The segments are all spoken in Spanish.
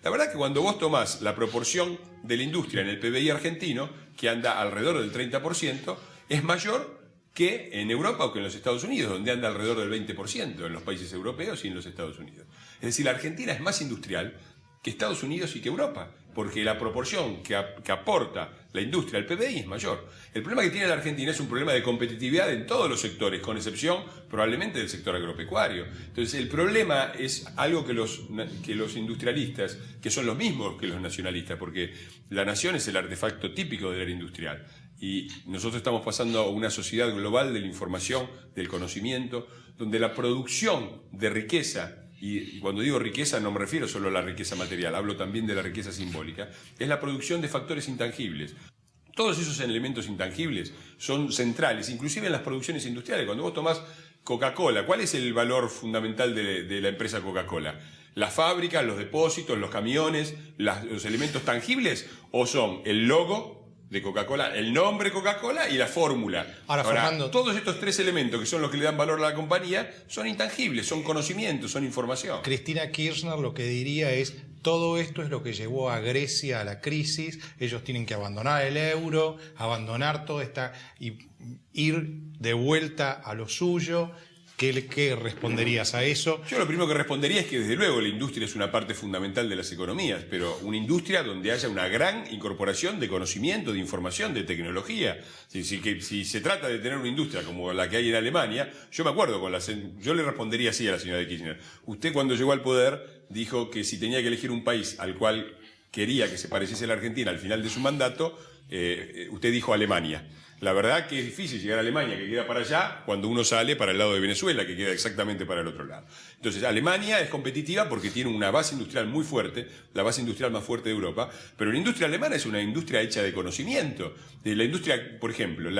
La verdad que cuando vos tomás la proporción de la industria en el PBI argentino, que anda alrededor del 30%, es mayor que en Europa o que en los Estados Unidos, donde anda alrededor del 20% en los países europeos y en los Estados Unidos. Es decir, la Argentina es más industrial que Estados Unidos y que Europa, porque la proporción que aporta la industria al PBI es mayor. El problema que tiene la Argentina es un problema de competitividad en todos los sectores, con excepción probablemente del sector agropecuario. Entonces el problema es algo que los industrialistas, que son los mismos que los nacionalistas, porque la nación es el artefacto típico del área industrial. Y nosotros estamos pasando a una sociedad global de la información, del conocimiento, donde la producción de riqueza, y cuando digo riqueza no me refiero solo a la riqueza material, hablo también de la riqueza simbólica, es la producción de factores intangibles. Todos esos elementos intangibles son centrales, inclusive en las producciones industriales. Cuando vos tomás Coca-Cola, ¿cuál es el valor fundamental de la empresa Coca-Cola? ¿Las fábricas, los depósitos, los camiones, los elementos tangibles? ¿O son el logo de Coca-Cola, el nombre Coca-Cola y la fórmula? Ahora, Fernando, todos estos tres elementos que son los que le dan valor a la compañía son intangibles, son conocimientos, son información. Cristina Kirchner lo que diría es: todo esto es lo que llevó a Grecia a la crisis, ellos tienen que abandonar el euro, abandonar toda esta y ir de vuelta a lo suyo. ¿Qué responderías a eso? Yo lo primero que respondería es que desde luego la industria es una parte fundamental de las economías, pero una industria donde haya una gran incorporación de conocimiento, de información, de tecnología. Si se trata de tener una industria como la que hay en Alemania, yo me acuerdo yo le respondería así a la señora de Kirchner. Usted cuando llegó al poder dijo que si tenía que elegir un país al cual quería que se pareciese a la Argentina al final de su mandato, usted dijo Alemania. La verdad que es difícil llegar a Alemania, que queda para allá, cuando uno sale para el lado de Venezuela, que queda exactamente para el otro lado. Entonces, Alemania es competitiva porque tiene una base industrial muy fuerte, la base industrial más fuerte de Europa, pero la industria alemana es una industria hecha de conocimiento. La industria, por ejemplo,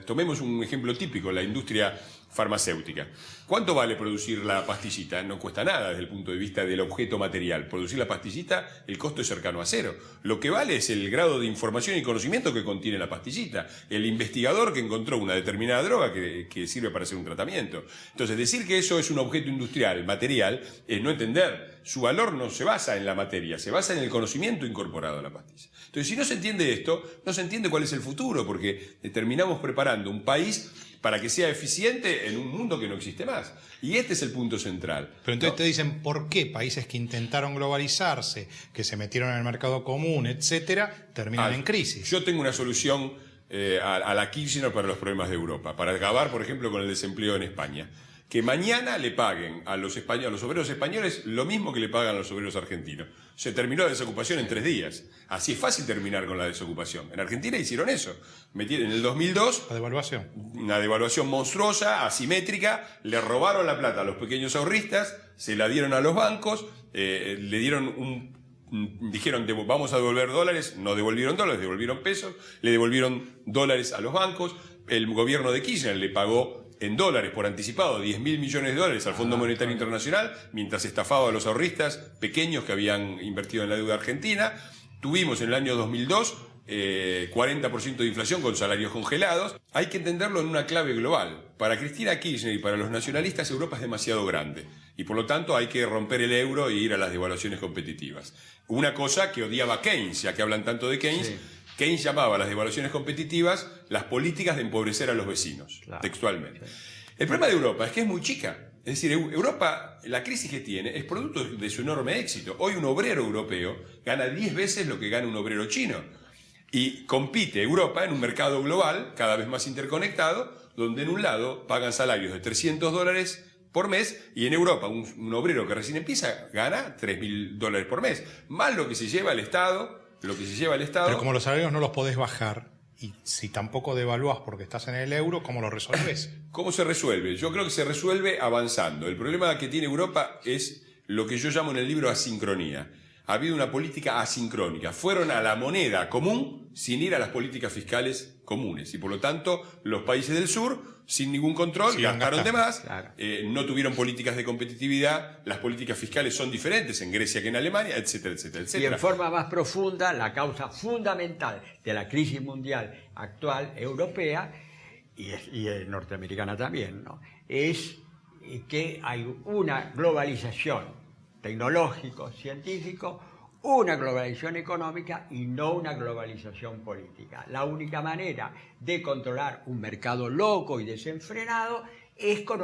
tomemos un ejemplo típico, la industria farmacéutica. ¿Cuánto vale producir la pastillita? No cuesta nada desde el punto de vista del objeto material. Producir la pastillita, el costo es cercano a cero. Lo que vale es el grado de información y conocimiento que contiene la pastillita. El investigador que encontró una determinada droga que sirve para hacer un tratamiento. Entonces, decir que eso es un objeto industrial, material, es no entender. Su valor no se basa en la materia, se basa en el conocimiento incorporado a la pastilla. Entonces, si no se entiende esto, no se entiende cuál es el futuro, porque terminamos preparando un país para que sea eficiente en un mundo que no existe más. Y este es el punto central. Pero entonces te dicen, ¿por qué países que intentaron globalizarse, que se metieron en el mercado común, etcétera, terminan en crisis? Yo tengo una solución a la Kirchner para los problemas de Europa, para acabar, por ejemplo, con el desempleo en España. Que mañana le paguen a los obreros españoles lo mismo que le pagan a los obreros argentinos. Se terminó la desocupación en 3 días. Así es fácil terminar con la desocupación. En Argentina hicieron eso. Metieron en el 2002 la devaluación. Una devaluación monstruosa, asimétrica, le robaron la plata a los pequeños ahorristas, se la dieron a los bancos, le dieron dijeron vamos a devolver dólares, no devolvieron dólares, devolvieron pesos, le devolvieron dólares a los bancos, el gobierno de Kirchner le pagó en dólares por anticipado 10.000 millones de dólares al Fondo Monetario Internacional, mientras estafaba a los ahorristas pequeños que habían invertido en la deuda argentina. Tuvimos en el año 2002 40% de inflación con salarios congelados. Hay que entenderlo en una clave global. Para Cristina Kirchner y para los nacionalistas, Europa es demasiado grande y por lo tanto hay que romper el euro e ir a las devaluaciones competitivas. Una cosa que odiaba Keynes, ya que hablan tanto de Keynes. Sí. Keynes llamaba a las devaluaciones competitivas las políticas de empobrecer a los vecinos, claro, textualmente. Sí. El problema de Europa es que es muy chica. Es decir, Europa, la crisis que tiene es producto de su enorme éxito. Hoy un obrero europeo gana 10 veces lo que gana un obrero chino. Y compite Europa en un mercado global cada vez más interconectado, donde en un lado pagan salarios de $300 por mes y en Europa un obrero que recién empieza gana $3.000 por mes, más lo que se lleva el Estado. Pero como los salarios no los podés bajar, y si tampoco devaluás porque estás en el euro, ¿cómo lo resolvés? ¿Cómo se resuelve? Yo creo que se resuelve avanzando. El problema que tiene Europa es lo que yo llamo en el libro asincronía. Ha habido una política asincrónica. Fueron a la moneda común sin ir a las políticas fiscales comunes. Y por lo tanto, los países del sur, sin ningún control, gastaron de más, claro. No tuvieron políticas de competitividad, las políticas fiscales son diferentes en Grecia que en Alemania, etcétera, etcétera, etcétera. Y en forma más profunda, la causa fundamental de la crisis mundial actual, europea, y norteamericana también, ¿no?, es que hay una globalización tecnológico, científico, una globalización económica y no una globalización política. La única manera de controlar un mercado loco y desenfrenado es con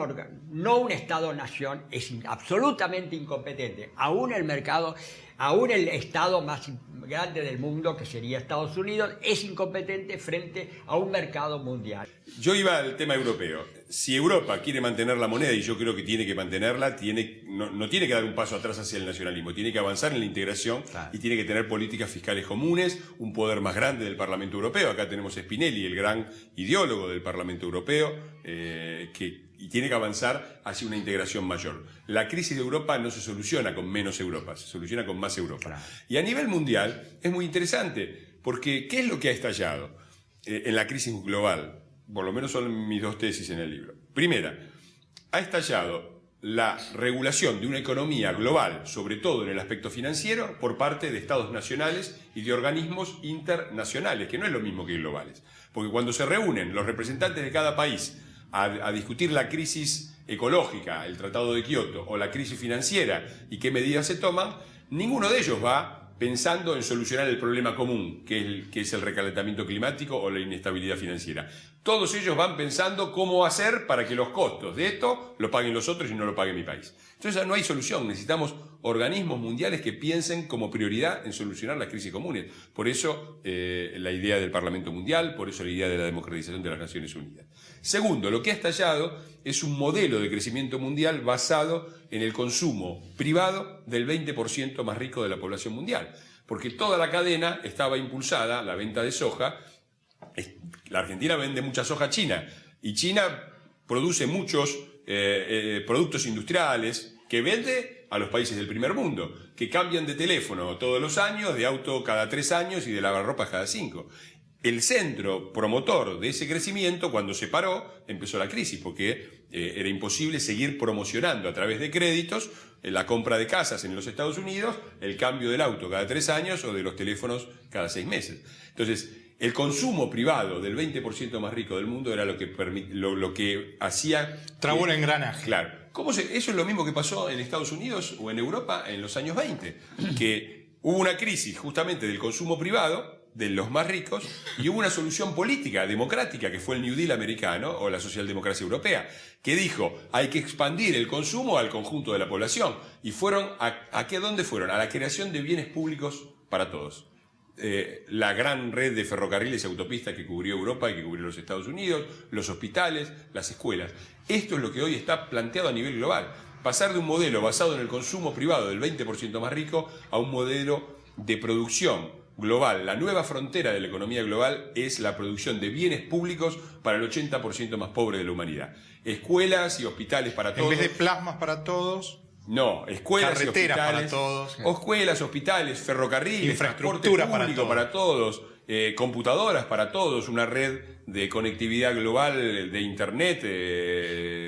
no un Estado-nación, es absolutamente incompetente. Aún el mercado, aún el Estado más grande del mundo, que sería Estados Unidos, es incompetente frente a un mercado mundial. Yo iba al tema europeo. Si Europa quiere mantener la moneda, y yo creo que tiene que mantenerla, no tiene que dar un paso atrás hacia el nacionalismo, tiene que avanzar en la integración, claro, y tiene que tener políticas fiscales comunes, un poder más grande del Parlamento Europeo. Acá tenemos a Spinelli, el gran ideólogo del Parlamento Europeo, y tiene que avanzar hacia una integración mayor. La crisis de Europa no se soluciona con menos Europa, se soluciona con más Europa. Claro. Y a nivel mundial es muy interesante, porque ¿qué es lo que ha estallado en la crisis global? Por lo menos son mis dos tesis en el libro. Primera, ha estallado la regulación de una economía global, sobre todo en el aspecto financiero, por parte de estados nacionales y de organismos internacionales, que no es lo mismo que globales. Porque cuando se reúnen los representantes de cada país a discutir la crisis ecológica, el Tratado de Kioto, o la crisis financiera y qué medidas se toman, ninguno de ellos va pensando en solucionar el problema común, que es el recalentamiento climático o la inestabilidad financiera. Todos ellos van pensando cómo hacer para que los costos de esto lo paguen los otros y no lo pague mi país. Entonces no hay solución, necesitamos organismos mundiales que piensen como prioridad en solucionar las crisis comunes. Por eso la idea del Parlamento Mundial, por eso la idea de la democratización de las Naciones Unidas. Segundo, lo que ha estallado es un modelo de crecimiento mundial basado en el consumo privado del 20% más rico de la población mundial. Porque toda la cadena estaba impulsada, la venta de soja. La Argentina vende mucha soja a China y China produce muchos productos industriales que vende a los países del primer mundo, que cambian de teléfono todos los años, de auto cada 3 años y de lavarropas cada 5. El centro promotor de ese crecimiento, cuando se paró, empezó la crisis, porque era imposible seguir promocionando a través de créditos la compra de casas en los Estados Unidos, el cambio del auto cada 3 años o de los teléfonos cada 6 meses. Entonces, el consumo privado del 20% más rico del mundo era lo que hacía... Trabó el engranaje. Claro. Eso es lo mismo que pasó en Estados Unidos o en Europa en los años 20, que hubo una crisis justamente del consumo privado, de los más ricos, y hubo una solución política, democrática, que fue el New Deal americano o la socialdemocracia europea, que dijo, hay que expandir el consumo al conjunto de la población. Y fueron, ¿dónde fueron? A la creación de bienes públicos para todos. La gran red de ferrocarriles y autopistas que cubrió Europa y que cubrió los Estados Unidos, los hospitales, las escuelas. Esto es lo que hoy está planteado a nivel global. Pasar de un modelo basado en el consumo privado del 20% más rico a un modelo de producción global. La nueva frontera de la economía global es la producción de bienes públicos para el 80% más pobre de la humanidad. Escuelas y hospitales para todos. En vez de plasmas para todos. No, escuelas carreteras y hospitales, para todos. Escuelas, hospitales, ferrocarriles, infraestructura transporte público para todos, computadoras para todos, una red de conectividad global de internet,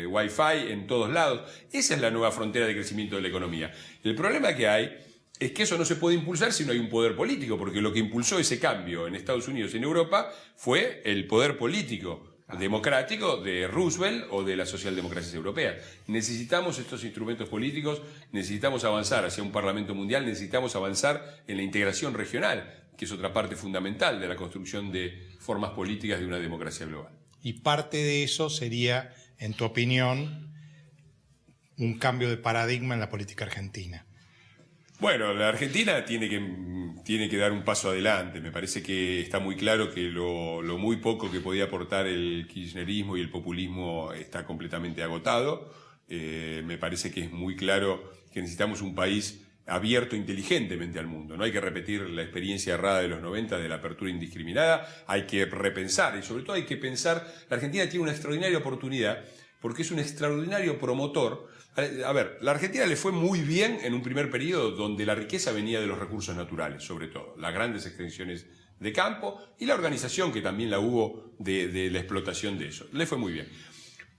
wifi en todos lados. Esa es la nueva frontera de crecimiento de la economía. El problema que hay es que eso no se puede impulsar si no hay un poder político, porque lo que impulsó ese cambio en Estados Unidos y en Europa fue el poder político democrático de Roosevelt o de las socialdemocracias europeas. Necesitamos estos instrumentos políticos, necesitamos avanzar hacia un Parlamento Mundial, necesitamos avanzar en la integración regional, que es otra parte fundamental de la construcción de formas políticas de una democracia global. Y parte de eso sería, en tu opinión, un cambio de paradigma en la política argentina. Bueno, la Argentina tiene que dar un paso adelante. Me parece que está muy claro que lo muy poco que podía aportar el kirchnerismo y el populismo está completamente agotado. Me parece que es muy claro que necesitamos un país abierto inteligentemente al mundo. No hay que repetir la experiencia errada de los 90 de la apertura indiscriminada. Hay que repensar y sobre todo hay que pensar. La Argentina tiene una extraordinaria oportunidad porque es un extraordinario promotor. A ver, la Argentina le fue muy bien en un primer periodo donde la riqueza venía de los recursos naturales, sobre todo, las grandes extensiones de campo y la organización que también la hubo de la explotación de eso. Le fue muy bien.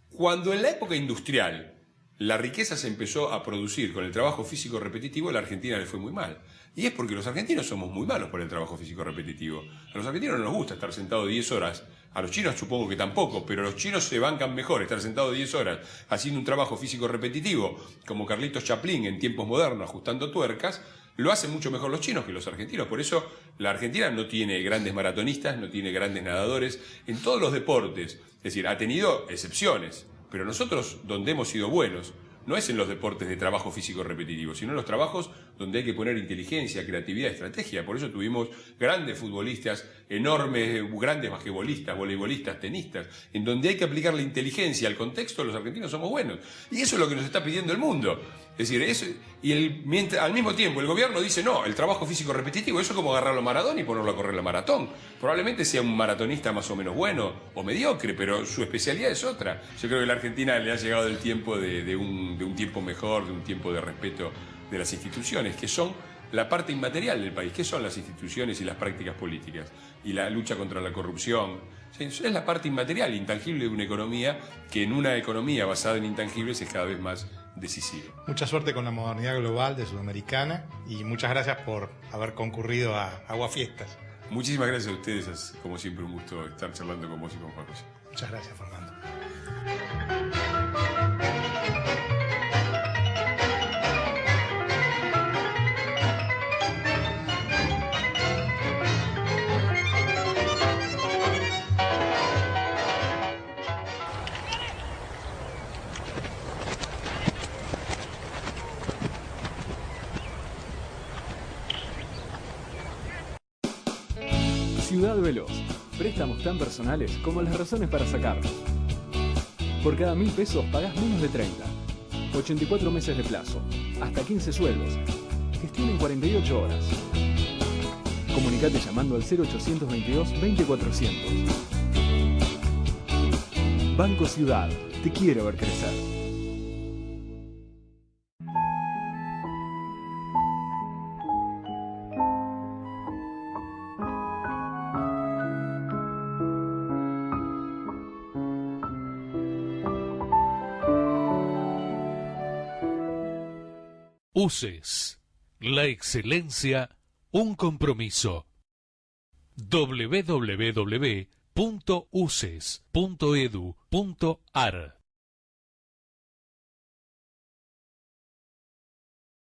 Cuando en la época industrial la riqueza se empezó a producir con el trabajo físico repetitivo, a la Argentina le fue muy mal. Y es porque los argentinos somos muy malos por el trabajo físico repetitivo. A los argentinos no nos gusta estar sentados 10 horas. A los chinos supongo que tampoco, pero los chinos se bancan mejor estar sentados 10 horas haciendo un trabajo físico repetitivo, como Carlitos Chaplin en tiempos modernos, ajustando tuercas, Lo hacen mucho mejor los chinos que los argentinos. Por eso la Argentina no tiene grandes maratonistas, no tiene grandes nadadores en todos los deportes. Es decir, ha tenido excepciones, pero nosotros donde hemos sido buenos no es en los deportes de trabajo físico repetitivo, sino en los trabajos donde hay que poner inteligencia, creatividad, estrategia. Por eso tuvimos grandes futbolistas, enormes, grandes basquetbolistas, voleibolistas, tenistas, en donde hay que aplicar la inteligencia al contexto. Los argentinos somos buenos. Y eso es lo que nos está pidiendo el mundo. Es decir, al mismo tiempo el gobierno dice, no, el trabajo físico repetitivo, eso es como agarrarlo a Maradona y ponerlo a correr la maratón. Probablemente sea un maratonista más o menos bueno o mediocre, pero su especialidad es otra. Yo creo que a la Argentina le ha llegado el tiempo de un tiempo mejor, de un tiempo de respeto de las instituciones, que son la parte inmaterial del país. ¿Qué son las instituciones y las prácticas políticas? Y la lucha contra la corrupción. Es la parte inmaterial, intangible de una economía, que en una economía basada en intangibles es cada vez más decisiva. Mucha suerte con la modernidad global de Sudamericana y muchas gracias por haber concurrido a Aguafiestas. Muchísimas gracias a ustedes, es como siempre un gusto estar charlando con vos y con Juan José. Muchas gracias, Fernando. Ciudad Veloz. Préstamos tan personales como las razones para sacarlos. Por cada 1.000 pesos pagás menos de 30. 84 meses de plazo. Hasta 15 sueldos. Gestión en 48 horas. Comunicate llamando al 0822-20400. Banco Ciudad. Te quiero ver crecer. UCES, la excelencia, un compromiso. www.uces.edu.ar